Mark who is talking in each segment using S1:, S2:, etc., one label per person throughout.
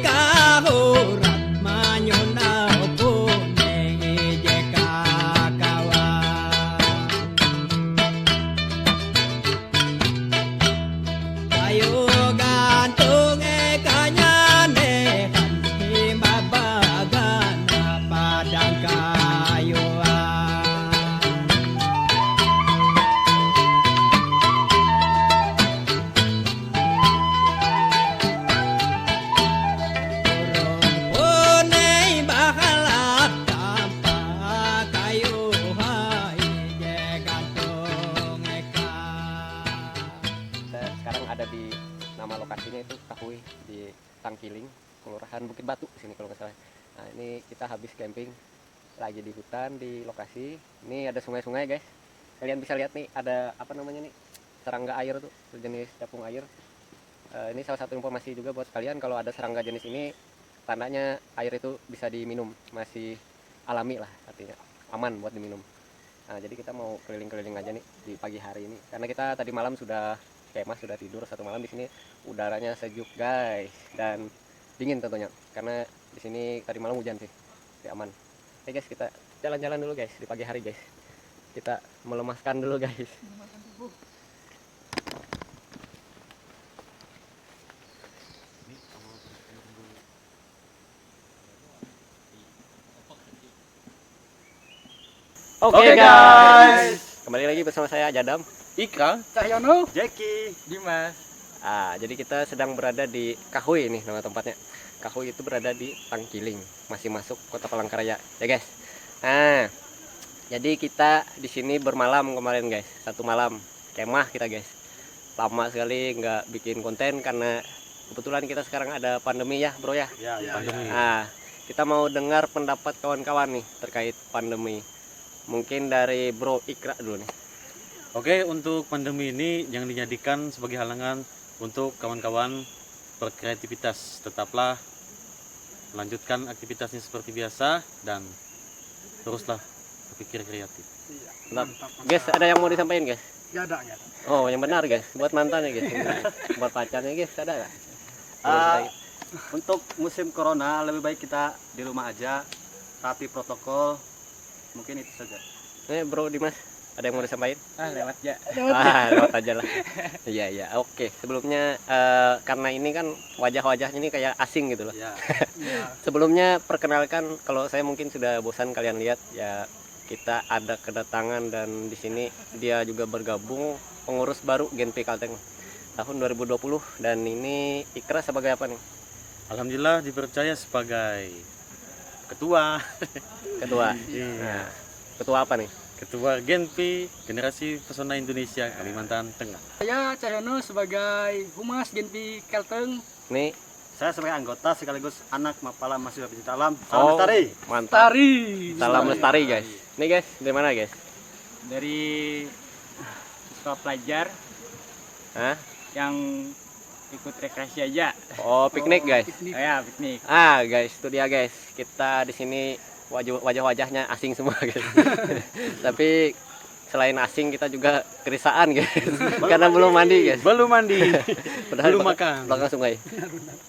S1: kahurat manyunau pune ijeka kawan. Ayo gantung kanyane himbabagana padang kayuan. Burung punai bahalat tanpa kayu hai je gantung eka.
S2: Kita sekarang ada di nama lokasinya itu Kahui di Tangkiling, Kelurahan Bukit Batu sini kalau nggak salah. Nah ini kita habis camping lagi di hutan di lokasi. Ini ada sungai-sungai guys. Kalian bisa lihat nih ada apa namanya nih serangga air tuh jenis capung air. Ini salah satu informasi juga buat kalian kalau ada serangga jenis ini tandanya air itu bisa diminum, masih alami lah artinya aman buat diminum. Nah jadi kita mau keliling-keliling aja nih di pagi hari ini karena kita tadi malam sudah kemah sudah tidur satu malam di sini. Udaranya sejuk guys dan dingin tentunya karena di sini tadi malam hujan sih. Jadi aman. Oke guys, kita jalan-jalan dulu guys di pagi hari guys. Kita melemaskan dulu guys. Oke guys, kembali lagi bersama saya Jadam.
S3: Ika,
S4: Cahyono,
S3: Jeki,
S4: Dimas.
S2: Jadi kita sedang berada di Kahui ini nama tempatnya. Kahui itu berada di Tangkiling, masih masuk Kota Palangkaraya ya guys. Nah, jadi kita di sini bermalam kemarin guys, satu malam kemah kita guys. Lama sekali nggak bikin konten karena kebetulan kita sekarang ada pandemi ya bro ya.
S3: pandemi.
S2: Nah, kita mau dengar pendapat kawan-kawan nih terkait pandemi. Mungkin dari Bro Ikra dulu nih.
S3: Oke, untuk pandemi ini yang dijadikan sebagai halangan untuk kawan-kawan berkreativitas. Tetaplah melanjutkan aktivitasnya seperti biasa dan teruslah berpikir kreatif.
S2: Mantap. Guys, ada yang mau disampaikan guys?
S4: Gak ada.
S2: Oh, yang benar guys, buat mantannya guys, buat pacarnya guys, ada nggak?
S5: Untuk musim corona lebih baik kita di rumah aja, tapi protokol mungkin itu saja.
S2: Bro Dimas, ada yang mau disampaikan?
S4: Lewat ya.
S2: Lewat aja lah. Iya, oke. Sebelumnya karena ini kan wajah-wajahnya ini kayak asing gitu loh.
S5: Ya.
S2: Sebelumnya perkenalkan, kalau saya mungkin sudah bosan kalian lihat ya, kita ada kedatangan dan di sini dia juga bergabung pengurus baru Genpi Kalteng tahun 2020 dan ini Ikra sebagai apa nih?
S3: Alhamdulillah dipercaya sebagai ketua.
S2: Ketua.
S3: Iya.
S2: Nah, ketua apa nih?
S3: Ketua Genpi Generasi Pesona Indonesia Kalimantan Tengah.
S4: Saya Cahyono sebagai Humas Genpi Kalteng.
S2: Nih,
S5: Saya sebagai anggota sekaligus anak Mapala Mahasiswa Pecinta Alam.
S2: Oh.
S5: Salam lestari.
S2: mantap.
S4: Tari.
S2: Salam lestari guys. Nih guys, dari mana guys?
S4: Dari siswa pelajar
S2: Hah?
S4: yang ikut rekreasi aja.
S2: Oh, piknik guys.
S4: Oh ya, piknik.
S2: Guys, itu dia guys. Kita di sini wajah-wajahnya asing semua guys. Tapi selain asing kita juga kerisaan guys. Karena belum mandi guys.
S3: Belum mandi.
S2: Padahal
S3: belum
S2: belakang-
S3: makan.
S2: belakang sungai.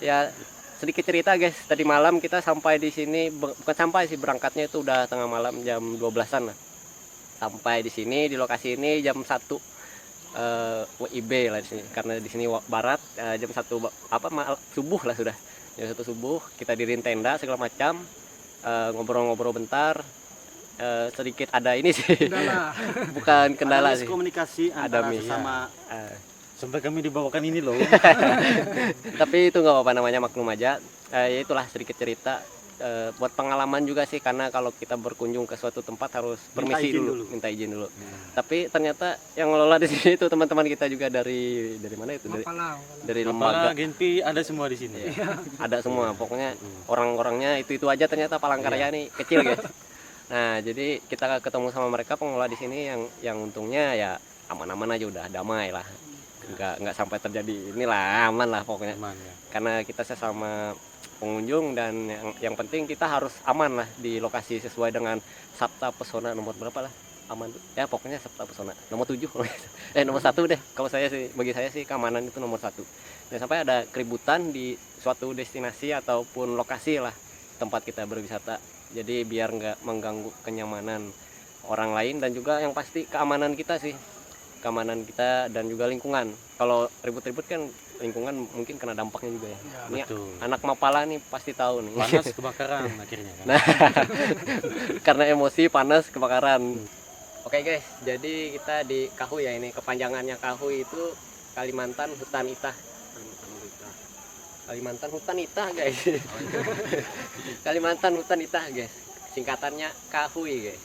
S2: Ya, sedikit cerita guys. Tadi malam kita sampai di sini bukan sampai sih, berangkatnya itu udah tengah malam jam 12-an lah. Sampai di sini di lokasi ini jam 1 WIB lah di sini. Karena di sini barat jam 1 subuh lah sudah. Jam 1 subuh kita diriin tenda segala macam. Ngobrol-ngobrol bentar. Sedikit ada ini sih.
S4: Kendala.
S2: Bukan kendala
S5: Ada
S2: sih.
S5: komunikasi
S2: Ada
S5: antara
S2: miss.
S5: sesama.
S3: Sampai kami dibawakan ini loh.
S2: Tapi itu nggak apa-apa, namanya maklum aja. Ya itulah sedikit cerita buat pengalaman juga sih, karena kalau kita berkunjung ke suatu tempat harus permisi
S5: izin
S2: dulu,
S5: dulu.
S2: minta izin dulu. Tapi ternyata yang ngelola di sini itu teman-teman kita juga dari mana itu, dari
S3: Mapala
S2: lembaga.
S3: Genpi ada semua di sini.
S2: Ada semua, pokoknya orang-orangnya itu aja. Ternyata Palangkaraya nih kecil guys. Nah jadi kita ketemu sama mereka pengelola di sini yang untungnya ya aman-aman aja, udah damai lah, nggak sampai terjadi inilah, aman lah pokoknya.
S3: Aman, ya.
S2: Karena kita sesama pengunjung dan yang penting kita harus aman lah di lokasi sesuai dengan Sabta Pesona nomor berapa lah, aman tuh ya, pokoknya serta pesona nomor 7 nomor 1 deh kalau saya sih, bagi saya sih keamanan itu nomor 1. Jangan sampai ada keributan di suatu destinasi ataupun lokasi lah tempat kita berwisata, jadi biar nggak mengganggu kenyamanan orang lain dan juga yang pasti keamanan kita sih, keamanan kita dan juga lingkungan. Kalau ribut-ribut kan lingkungan mungkin kena dampaknya juga ya. Ini
S3: Betul.
S2: anak Mapala nih pasti tahu nih.
S3: Panas kebakaran akhirnya kan.
S2: Nah, karena emosi panas kebakaran. Oke guys, jadi kita di Kahui ya, ini kepanjangannya Kahui itu Kalimantan Hutan Itah. Kalimantan Hutan Itah guys. Kalimantan Hutan Itah guys. Singkatannya Kahui guys.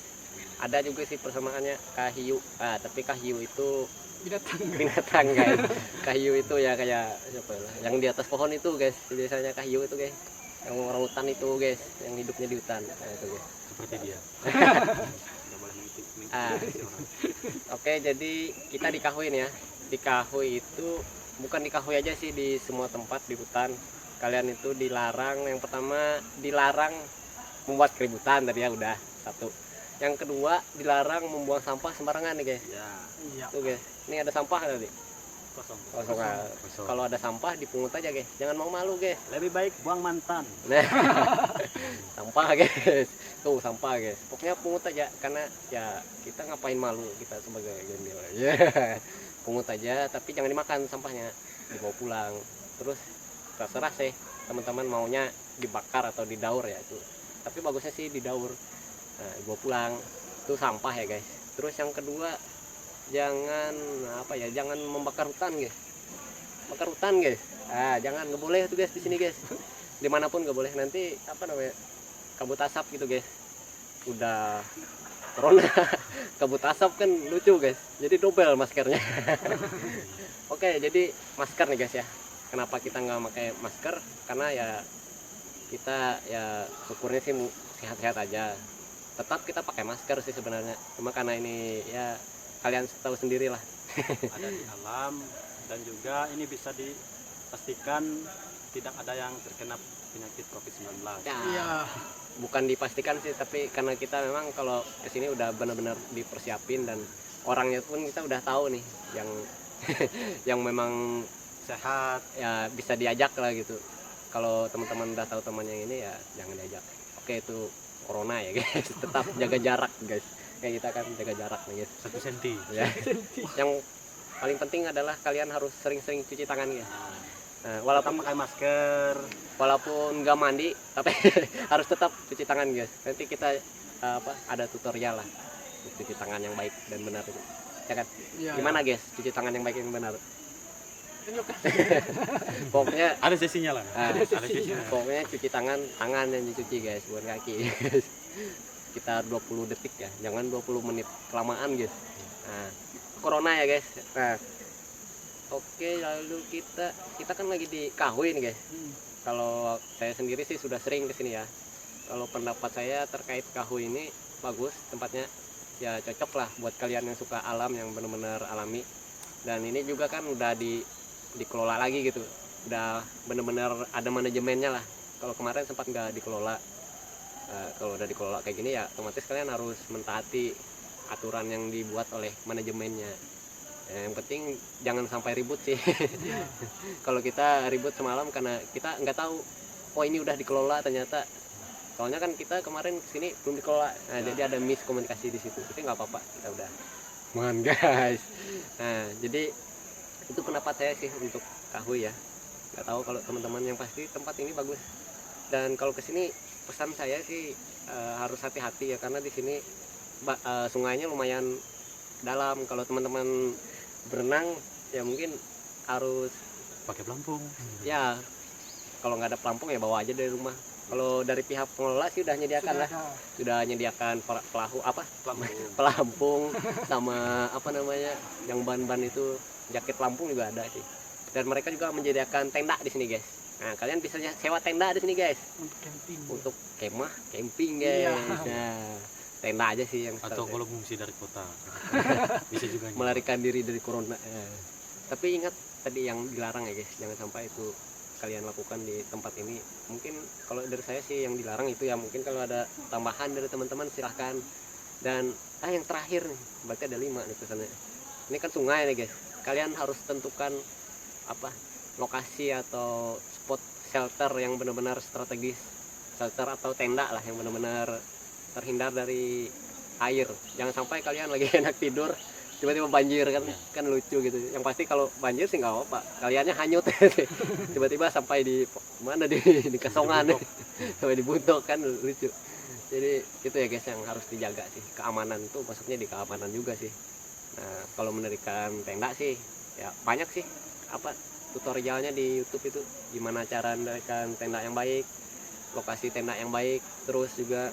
S2: Ada juga sih persamaannya Kahiu. Tapi Kahiu itu binatang guys. Kahiu itu ya kayak siapa ya? Yang di atas pohon itu guys. Biasanya Kahiu itu guys. Yang orang hutan itu guys, yang hidupnya di hutan. Nah, itu guys.
S3: Seperti dia.
S2: Oke, jadi kita di Kahui nih ya. Di Kahui itu bukan di Kahui aja sih, di semua tempat di hutan kalian itu dilarang. Yang pertama dilarang membuat keributan tadi ya, udah satu. Yang kedua dilarang membuang sampah sembarangan nih guys.
S4: Iya.
S2: Tuh guys, ini ada sampah tadi.
S5: Kosong.
S2: Kosong. Kalau ada sampah dipungut aja guys, jangan mau malu guys.
S5: Lebih baik buang mantan.
S2: Nah, sampah guys, tuh sampah guys. Pokoknya pungut aja, karena ya kita ngapain malu kita sebagai gembel. Ya, pungut aja, tapi jangan dimakan sampahnya, dibawa pulang. Terus terserah sih teman-teman maunya dibakar atau didaur ya itu. Tapi bagusnya sih didaur. Nah, dibawa pulang. Itu sampah ya guys. Terus yang kedua, jangan jangan membakar hutan guys. Bakar hutan guys. Jangan, nggak boleh tuh guys di sini guys. Dimanapun nggak boleh, nanti kabut asap gitu guys. Udah corona kabut asap kan lucu guys, jadi double maskernya. Oke, jadi masker nih guys ya. Kenapa kita nggak pakai masker? Karena ya kita ya syukurnya sih sehat-sehat aja. Tetap kita pakai masker sih sebenarnya, cuma karena ini ya kalian tahu sendiri lah.
S5: Ada di alam, dan juga ini bisa dipastikan tidak ada yang terkena penyakit COVID-19.
S2: Ya, bukan dipastikan sih, tapi karena kita memang kalau kesini udah benar-benar dipersiapin dan orangnya pun kita udah tahu nih yang yang memang
S5: Sehat.
S2: ya bisa diajak lah gitu. Kalau teman-teman udah tahu temannya ini ya jangan diajak. Oke, itu corona ya guys. Tetap jaga jarak guys. Kayak kita kan jaga jarak nih guys.
S3: 1 senti.
S2: Ya. Yang paling penting adalah kalian harus sering-sering cuci tangan guys. Nah, walaupun
S5: Pakai masker.
S2: walaupun nggak mandi tapi harus tetap cuci tangan guys. Nanti kita ada tutorial lah cuci tangan yang baik dan benar itu ya kan. Gimana guys cuci tangan yang baik dan benar? Pokoknya
S3: Ada sesinya lah.
S2: ada
S3: sesinya.
S2: pokoknya cuci tangan yang dicuci guys, bukan kaki. Sekitar 20 detik ya, jangan 20 menit kelamaan guys. Nah, corona ya guys. Nah, oke, lalu kita kan lagi di Kahui nih guys. Kalau saya sendiri sih sudah sering kesini ya. Kalau pendapat saya terkait Kahui ini bagus tempatnya, ya cocok lah buat kalian yang suka alam, yang benar-benar alami. Dan ini juga kan udah dikelola lagi gitu, udah benar-benar ada manajemennya lah. Kalau kemarin sempat nggak dikelola. Kalau udah dikelola kayak gini ya otomatis kalian harus mentaati aturan yang dibuat oleh manajemennya. Yang penting jangan sampai ribut sih. Kalau kita ribut semalam karena kita nggak tahu, oh ini udah dikelola ternyata. Soalnya kan kita kemarin kesini belum dikelola, jadi ada miskomunikasi di situ. Tapi nggak apa-apa, kita udah man guys. Nah, jadi itu pendapat saya sih untuk Kahui ya. Nggak tahu kalau teman-teman, yang pasti tempat ini bagus. Dan kalau kesini pesan saya sih harus hati-hati ya, karena di sini sungainya lumayan dalam. Kalau teman-teman berenang ya mungkin harus
S3: Pakai pelampung.
S2: ya, kalau nggak ada pelampung ya bawa aja dari rumah. Kalau dari pihak pengelola sih udah nyediakan pelampung sama yang ban-ban itu, jaket pelampung juga ada sih. Dan mereka juga menyediakan tenda di sini guys. Nah, kalian bisa sewa tenda di sini guys. Untuk kemah, camping guys. Nah, tenda aja sih yang
S3: Atau kalau mengungsi dari kota. Bisa juga.
S2: melarikan diri dari corona. Tapi ingat tadi yang dilarang ya guys, jangan sampai itu kalian lakukan di tempat ini. Mungkin kalau dari saya sih yang dilarang itu ya, mungkin kalau ada tambahan dari teman-teman silahkan. Dan yang terakhir nih, berarti ada 5 nih pesannya. Ini kan sungai nih guys, kalian harus tentukan apa lokasi atau spot shelter yang benar-benar strategis, shelter atau tenda lah yang benar-benar terhindar dari air. Jangan sampai kalian lagi enak tidur tiba-tiba banjir kan lucu gitu. Yang pasti kalau banjir sih nggak apa-apa, kaliannya hanyut tiba-tiba sampai di mana di kesongan sampai di buntok kan lucu. Jadi itu ya guys yang harus dijaga sih, keamanan itu maksudnya di keamanan juga sih. Nah kalau mendirikan tenda sih ya banyak sih apa tutorialnya di YouTube itu, gimana cara mendirikan tenda yang baik, lokasi tenda yang baik, terus juga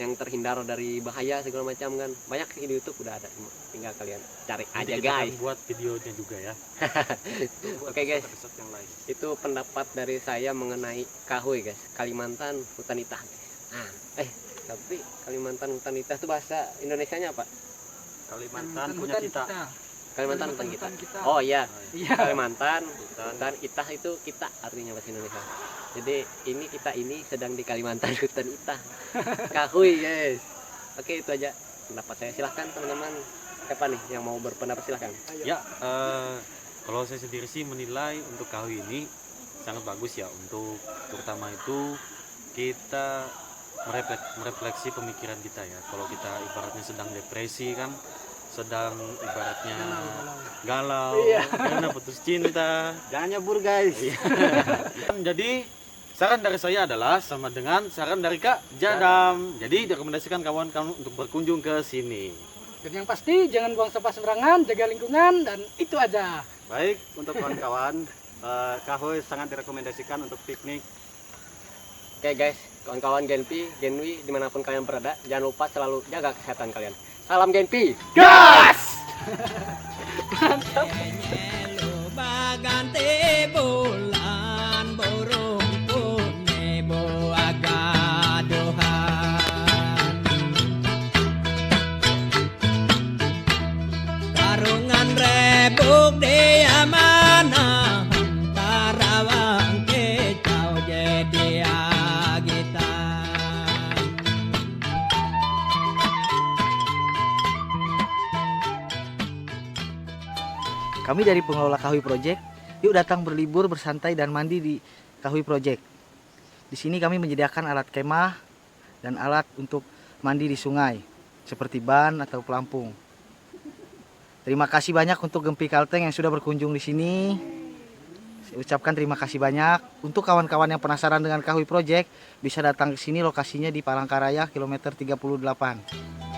S2: yang terhindar dari bahaya segala macam kan, banyak sih di YouTube udah ada, tinggal kalian cari aja guys.
S5: Buat videonya juga ya.
S2: Oke guys,
S5: Episode yang lain.
S2: itu pendapat dari saya mengenai Kahoy guys, Kalimantan Hutan Itah. Tapi Kalimantan Hutan Itah itu bahasa Indonesianya apa?
S5: Kalimantan punya kita.
S2: Kalimantan Hutan
S4: Hutan
S2: Kita.
S4: kita.
S2: Oh iya,
S4: Iya.
S2: Kalimantan Hutan Itah itu kita artinya bahasa Indonesia. Jadi kita ini sedang di Kalimantan Hutan Itah. Kahoy guys. Oke itu aja pendapat saya. Silahkan teman-teman, siapa nih yang mau berpendapat silahkan.
S3: Ya, kalau saya sendiri sih menilai untuk Kahoy ini sangat bagus ya, untuk terutama itu kita merefleksi pemikiran kita ya. Kalau kita ibaratnya sedang depresi kan, sedang ibaratnya galau karena putus cinta.
S5: Jangan nyebur guys.
S3: Jadi saran dari saya adalah sama dengan saran dari Kak Jadam. Jadi direkomendasikan kawan-kawan untuk berkunjung ke sini.
S4: Dan yang pasti jangan buang sampah sembarangan, jaga lingkungan, dan itu aja.
S5: Baik, untuk kawan-kawan, Kahoy sangat direkomendasikan untuk piknik.
S2: Oke guys, kawan-kawan Genwi dimanapun kalian berada, jangan lupa selalu jaga kesehatan kalian. Salam Genpi.
S1: Nyelo bagante bulan burung pune boaga dohan karungan rebuk di amanah tarawang kecau jadi agitan.
S6: Kami dari pengelola Kahoy Project, yuk datang berlibur, bersantai dan mandi di Kahoy Project. Di sini kami menyediakan alat kemah dan alat untuk mandi di sungai, seperti ban atau pelampung. Terima kasih banyak untuk Gempi Kalteng yang sudah berkunjung di sini. Saya ucapkan terima kasih banyak. Untuk kawan-kawan yang penasaran dengan Kahoy Project, bisa datang ke sini, lokasinya di Palangkaraya, kilometer 38.